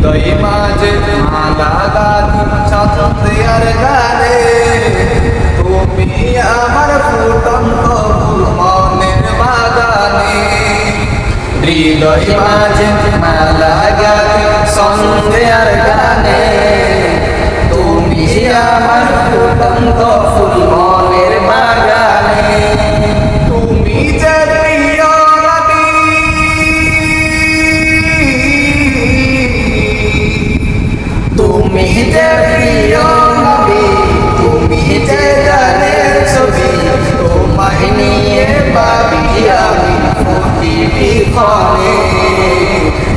হৃদয় মাঝে মালা গাঁথি সন্ধ্যার গানে তুমি আমার ফুটন্ত ফুল মনের বাগানে হৃদয় মাঝে মালা গাঁথি সন্ধ্যার গানে তুমি আমার ফুটন্ত ফুল মনের বাগানে তুমি যে প্রিয় নবী তুমি যে প্রিয় নবী তুমি যে জানের ছবি তোমায় নিয়ে ভাবি আমি প্রতিক্ষণে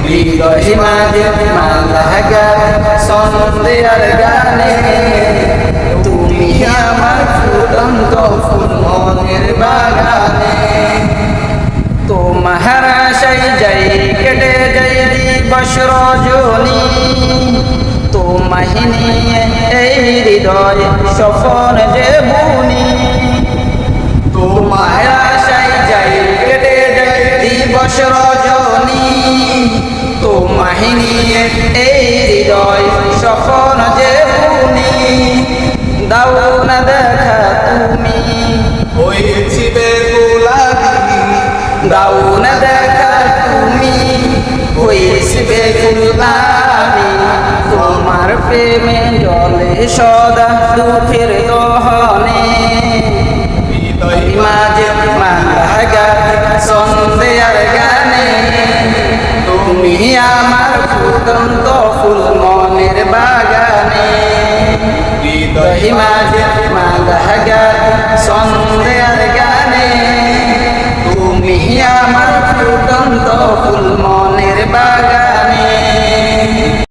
হৃদয় মাঝে মালা গাঁথি সন্ধ্যার গানে তুমি আমার ফুটন্ত ফুল মনের বাগানে তোমার আশায় যাই কেটে যাই দিবস রজনী তোমায় নিয়ে এই হৃদয় স্বপ্ন যে বুনি তোমার আশায় যাই কেটে যাই দিবস রজনী তোমায় নিয়ে এই হৃদয় স্বপ্ন যে বুনি দাও না দেখা তুমি হয়েছি বেগুলাবি দাও না দেখা তুমি হয়েছি বেগুলাবি তোমার প্রেমে জলে সদা দুঃখের দহনে হৃদয় মাঝে মালা গাঁথি সন্ধ্যার গানে তুমি আমার ফুটন্ত ফুল মনের বাগানে হৃদয় মাঝে মালা গাঁথি সন্ধ্যার গানে তুমি আমার ফুটন্ত ফুল মনের বাগানে